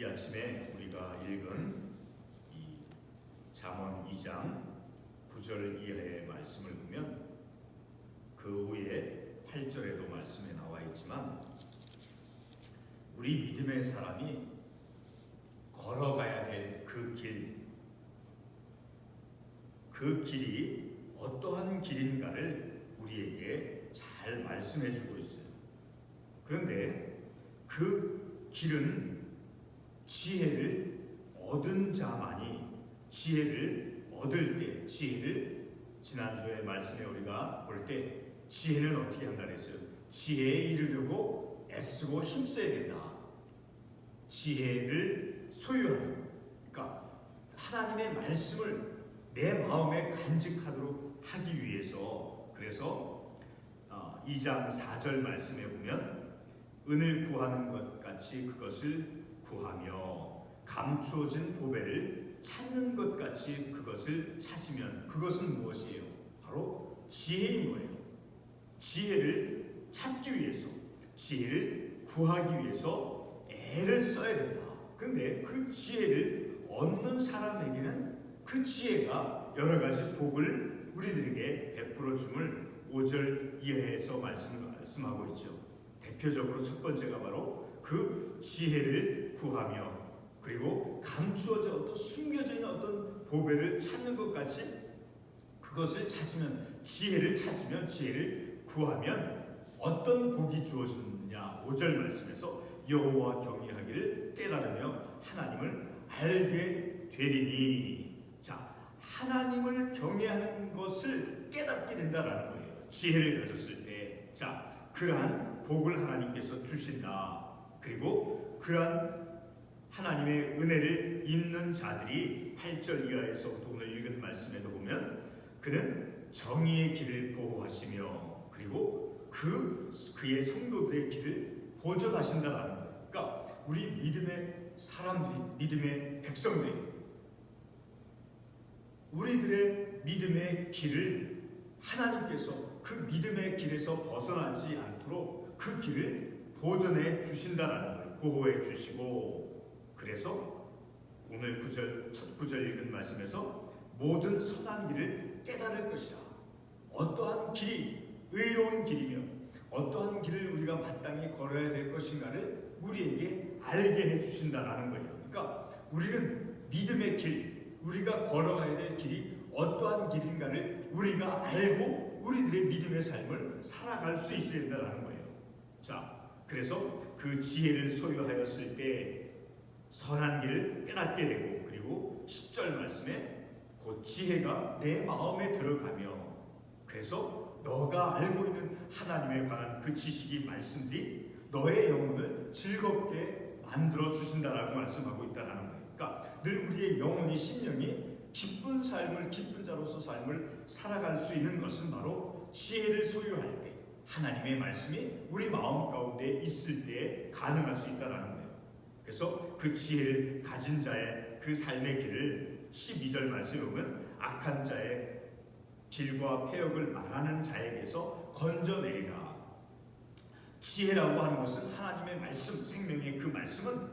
이 아침에 우리가 읽은 이 잠언 2장 9절 이하의 말씀을 보면 그 후에 8절에도 말씀에 나와 있지만 우리 믿음의 사람이 걸어가야 될 그 길이 어떠한 길인가를 우리에게 잘 말씀해 주고 있어요. 그런데 그 길은 지혜를 얻은 자만이 지혜를 얻을 때, 지혜를 지난주에 말씀에 우리가 볼 때 지혜는 어떻게 한다 그랬어요? 지혜에 이르려고 애쓰고 힘써야 된다. 지혜를 소유하는, 그러니까 하나님의 말씀을 내 마음에 간직하도록 하기 위해서, 그래서 2장 4절 말씀에 보면 은을 구하는 것 같이 그것을 구하며 감추어진 보배를 찾는 것 같이 그것을 찾으면, 그것은 무엇이에요? 바로 지혜인 거예요. 지혜를 찾기 위해서, 지혜를 구하기 위해서 애를 써야 된다. 그런데 그 지혜를 얻는 사람에게는 그 지혜가 여러 가지 복을 우리들에게 베풀어 줌을 5절 이하에서 말씀하고 있죠. 대표적으로 첫 번째가 바로 그 지혜를 구하며, 그리고 감추어져 어떤 숨겨져 있는 어떤 보배를 찾는 것 같이 그것을 찾으면, 지혜를 찾으면, 지혜를 구하면 어떤 복이 주어지느냐. 5절 말씀에서 여호와 경외하기를 깨달으며 하나님을 알게 되리니. 자, 하나님을 경외하는 것을 깨닫게 된다라는 거예요. 지혜를 가졌을 때. 자, 그러한 복을 하나님께서 주신다. 그리고 그러한 하나님의 은혜를 입는 자들이 8절 이하에서부터 오늘 읽은 말씀에도 보면 그는 정의의 길을 보호하시며 그리고 그의 성도들의 길을 보존하신다라는 거예요. 그러니까 우리 믿음의 사람들이, 믿음의 백성들이 우리들의 믿음의 길을 하나님께서 그 믿음의 길에서 벗어나지 않도록 그 길을 보존해 주신다라는 거예요. 보호해 주시고, 그래서 오늘 첫 9절 읽은 말씀에서 모든 선한 길을 깨달을 것이라. 어떠한 길이 의로운 길이며 어떠한 길을 우리가 마땅히 걸어야 될 것인가를 우리에게 알게 해주신다라는 거예요. 그러니까 우리는 믿음의 길, 우리가 걸어가야 될 길이 어떠한 길인가를 우리가 알고 우리들의 믿음의 삶을 살아갈 수 있어야 된다는 거예요. 자, 그래서 그 지혜를 소유하였을 때 선한 길을 깨닫게 되고, 그리고 10절 말씀에 그 지혜가 내 마음에 들어가며, 그래서 너가 알고 있는 하나님에 관한 그 지식이, 말씀들이 너의 영혼을 즐겁게 만들어 주신다라고 말씀하고 있다는 거예요. 그러니까 늘 우리의 영혼이, 심령이 기쁜 삶을, 기쁜 자로서 삶을 살아갈 수 있는 것은 바로 지혜를 소유할 때, 하나님의 말씀이 우리 마음 가운데 있을 때 가능할 수 있다는 거예요. 그래서 그 지혜를 가진 자의 그 삶의 길을 12절 말씀에 보면 악한 자의 길과 폐역을 말하는 자에게서 건져내리라. 지혜라고 하는 것은 하나님의 말씀, 생명의 그 말씀은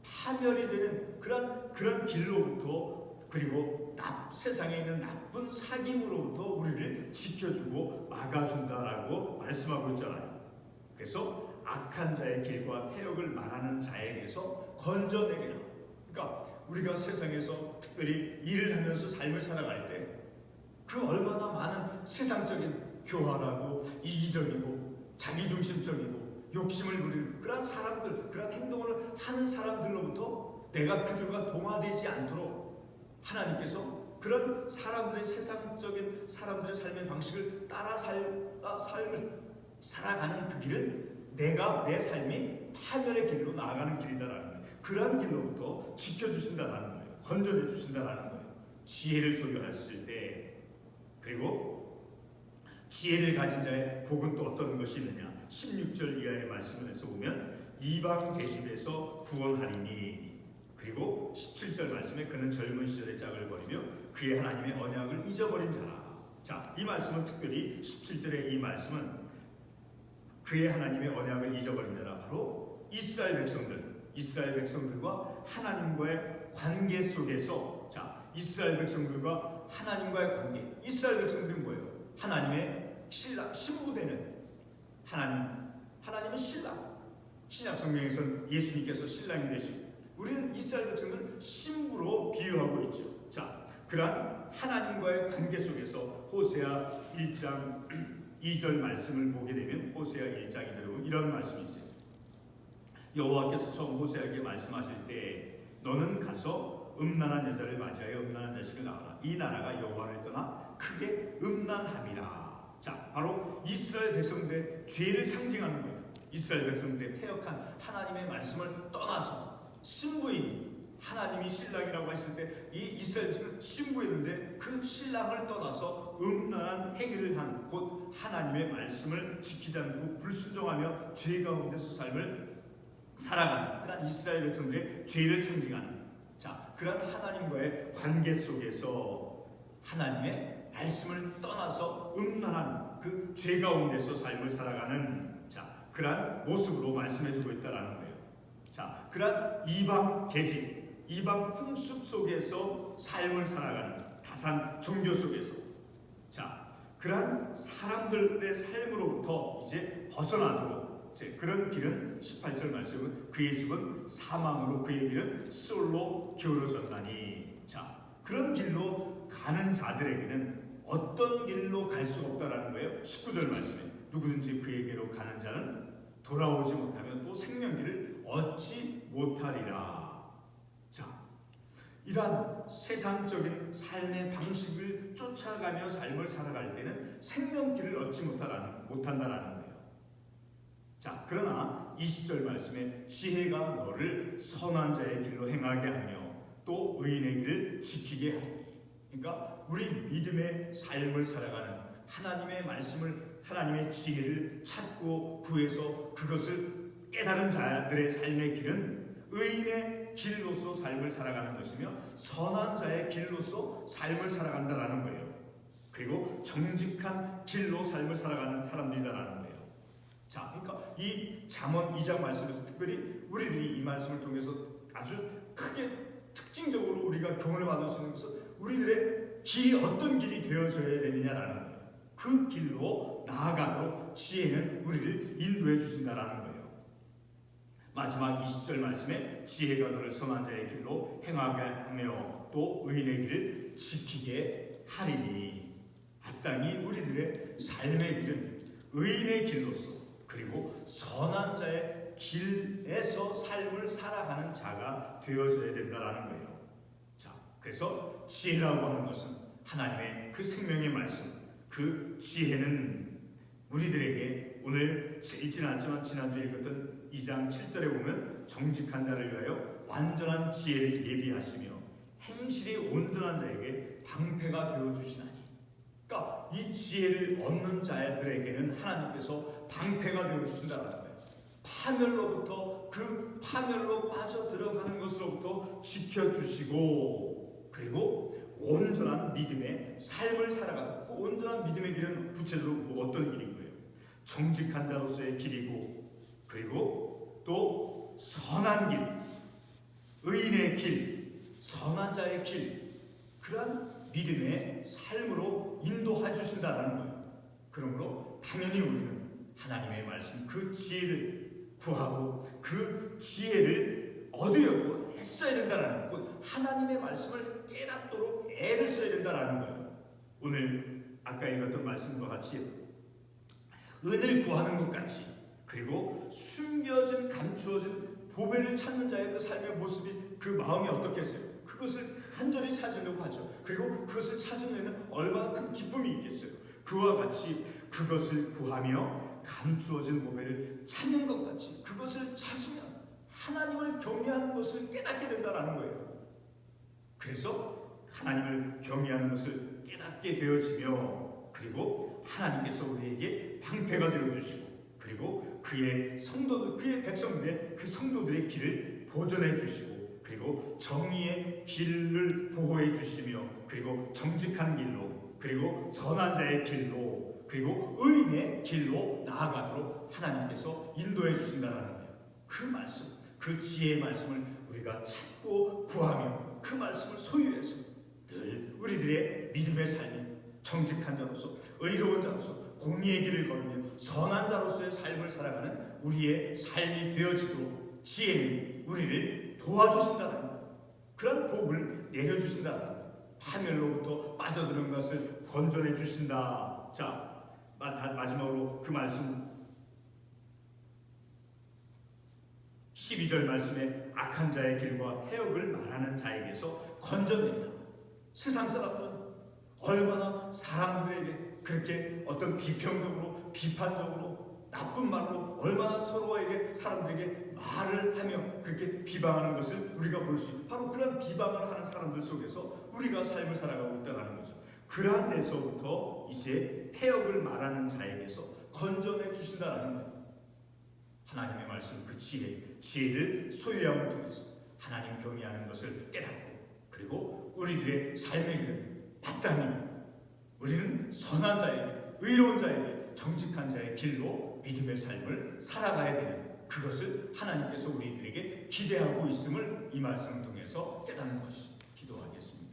파멸이 되는 그런 길로부터, 그리고 세상에 있는 나쁜 사귐으로부터 우리를 지켜주고 막아준다라고 말씀하고 있잖아요. 그래서 악한 자의 길과 폐역을 말하는 자에게서 건져내리라. 그러니까 우리가 세상에서 특별히 일을 하면서 삶을 살아갈 때 그 얼마나 많은 세상적인 교활하고 이기적이고 자기중심적이고 욕심을 부리는 그런 사람들, 그런 행동을 하는 사람들로부터 내가 그들과 동화되지 않도록 하나님께서 그런 사람들의, 세상적인 사람들의 삶의 방식을 따라 삶을 살아가는 그 길은 내 삶이 파멸의 길로 나아가는 길이다라는 거예요. 그런 길로부터 지켜주신다라는 거예요. 건져내 주신다라는 거예요. 지혜를 소유했을 때. 그리고 지혜를 가진 자의 복은 또 어떤 것이 있느냐. 16절 이하의 말씀을 해서 보면 이방 계집에서 구원하리니. 그리고 17절 말씀에 그는 젊은 시절의 짝을 버리며 그의 하나님의 언약을 잊어버린 자라. 자, 이 말씀은 특별히 17절의 이 말씀은 그의 하나님의 언약을 잊어버린 자라, 바로 이스라엘 백성들, 이스라엘 백성들과 하나님과의 관계 속에서, 자, 이스라엘 백성들과 하나님과의 관계. 이스라엘 백성들은 뭐예요? 하나님의 신랑, 신부되는 하나님은 신랑. 신약 성경에서는 예수님께서 신랑이 되시고, 우리는 이스라엘 백성들은 신부로 비유하고 있죠. 자, 그러한 하나님과의 관계 속에서 호세아 1장 2절 말씀을 보게 되면, 호세아 1장 2절에 보면 이런 말씀이 있어요. 여호와께서 처음 호세아에게 말씀하실 때, 너는 가서 음란한 여자를 맞이하여 음란한 자식을 낳아라. 이 나라가 여호와를 떠나 크게 음란함이라. 자, 바로 이스라엘 백성들의 죄를 상징하는 거예요. 이스라엘 백성들의 패역한 하나님의 말씀을 떠나서 신부인, 하나님이 신랑이라고 했을 때 이 이스라엘 백성은 신부였는데 그 신랑을 떠나서 음란한 행위를 한, 곧 하나님의 말씀을 지키지 않고 불순종하며 죄 가운데서 삶을 살아가는 그런 이스라엘 백성들의 죄를 상징하는, 자, 그런 하나님과의 관계 속에서 하나님의 말씀을 떠나서 음란한 그 죄 가운데서 삶을 살아가는, 자, 그러한 모습으로 말씀해주고 있다라는 거예요. 자, 그러한 이방 계집, 이방 풍습 속에서 삶을 살아가는 다산 종교 속에서, 자, 그러한 사람들의 삶으로부터 이제 벗어나도록, 이제 그런 길은 18절 말씀은 그의 집은 사망으로 그의 길은 시올로 기울어졌나니. 자, 그런 길로 가는 자들에게는 어떤 길로 갈 수 없다라는 거예요. 19절 말씀에 누구든지 그에게로 가는 자는 돌아오지 못하면 또 생명길을 얻지 못하리라. 자, 이러한 세상적인 삶의 방식을 쫓아가며 삶을 살아갈 때는 생명길을 얻지 못한다라는 거예요. 자, 그러나 20절 말씀에 지혜가 너를 선한 자의 길로 행하게 하며 또 의인의 길을 지키게 하리니. 그러니까 우리 믿음의 삶을 살아가는, 하나님의 말씀을, 하나님의 지혜를 찾고 구해서 그것을 깨달은 자들의 삶의 길은 의인의 길로서 삶을 살아가는 것이며 선한 자의 길로서 삶을 살아간다라는 거예요. 그리고 정직한 길로 삶을 살아가는 사람들이다라는 거예요. 자, 그러니까 이 잠언 2장 말씀에서 특별히 우리들이 이 말씀을 통해서 아주 크게 특징적으로 우리가 교훈을 받을 수 있는 것은 우리들의 길이 어떤 길이 되어져야 되느냐라는 거예요. 그 길로 나아가도록 지혜는 우리를 인도해 주신다라는 거예요. 마지막 20절 말씀에 지혜가 너를 선한 자의 길로 행하게 하며 또 의인의 길을 지키게 하리니. 마땅히 우리들의 삶의 길은 의인의 길로서 그리고 선한 자의 길에서 삶을 살아가는 자가 되어져야 된다라는 거예요. 자, 그래서 지혜라고 하는 것은 하나님의 그 생명의 말씀, 그 지혜는 우리들에게 오늘 읽지는 않지만 지난주에 읽었던 2장 7절에 보면 정직한 자를 위하여 완전한 지혜를 예비하시며 행실이 온전한 자에게 방패가 되어주시나니. 그러니까 이 지혜를 얻는 자들에게는 하나님께서 방패가 되어주신다는 거예요. 파멸로부터, 그 파멸로 빠져들어가는 것으로부터 지켜주시고, 그리고 온전한 믿음의 삶을 살아가는, 그 온전한 믿음의 길은 구체적으로 어떤 길인 거예요? 정직한 자로서의 길이고, 그리고 또 선한 길, 의인의 길, 선한 자의 길, 그러한 믿음의 삶으로 인도해 주신다라는 거예요. 그러므로 당연히 우리는 하나님의 말씀, 그 지혜를 구하고 그 지혜를 얻으려고 애써야 된다라는, 곧 하나님의 말씀을 깨닫도록 애를 써야 된다라는 거예요. 오늘 아까 읽었던 말씀과 같이 은을 구하는 것 같이, 그리고 숨겨진, 감추어진 보배를 찾는 자의 그 삶의 모습이, 그 마음이 어떻겠어요? 그것을 간절히 찾으려고 하죠. 그리고 그것을 찾은 데는 얼마나 큰 기쁨이 있겠어요. 그와 같이 그것을 구하며 감추어진 보배를 찾는 것 같이 그것을 찾으면 하나님을 경외하는 것을 깨닫게 된다라는 거예요. 그래서 하나님을 경외하는 것을 깨닫게 되어지며, 그리고 하나님께서 우리에게 방패가 되어주시고, 그리고 그의 성도들, 그의 백성들의 그 성도들의 길을 보존해 주시고, 그리고 정의의 길을 보호해 주시며, 그리고 정직한 길로, 그리고 선한 자의 길로, 그리고 의인의 길로 나아가도록 하나님께서 인도해 주신다는 거예요. 그 말씀, 그 지혜의 말씀을 우리가 찾고 구하며 그 말씀을 소유해서 늘 우리들의 믿음의 삶이 정직한 자로서 의로운 자로서 공의의 길을 걸으며 선한 자로서의 삶을 살아가는 우리의 삶이 되어지도록 지혜는 우리를 도와주신다는 거예요. 그런 복을 내려주신다는 거예요. 파멸로부터 빠져드는 것을 건져내 주신다. 자, 마지막으로 그 말씀 12절 말씀에 악한 자의 길과 해역을 말하는 자에게서 건져낸다. 세상 사람들은 얼마나 사람들에게 그렇게 어떤 비평적으로 비판적으로 나쁜 말로 얼마나 서로에게 사람들에게 말을 하며 그렇게 비방하는 것을 우리가 볼 수 있고, 바로 그런 비방을 하는 사람들 속에서 우리가 삶을 살아가고 있다는 거죠. 그러한 데서부터 이제 폐역을 말하는 자에게서 건져내 주신다라는 거예요. 하나님의 말씀, 그 지혜를 소유함을 통해서 하나님 경외하는 것을 깨닫고, 그리고 우리들의 삶의 길은 마땅히 우리는 선한 자에게, 의로운 자에게, 정직한 자의 길로 믿음의 삶을 살아가야 되는 그것을 하나님께서 우리들에게 기대하고 있음을 이 말씀을 통해서 깨닫는 것이. 기도하겠습니다.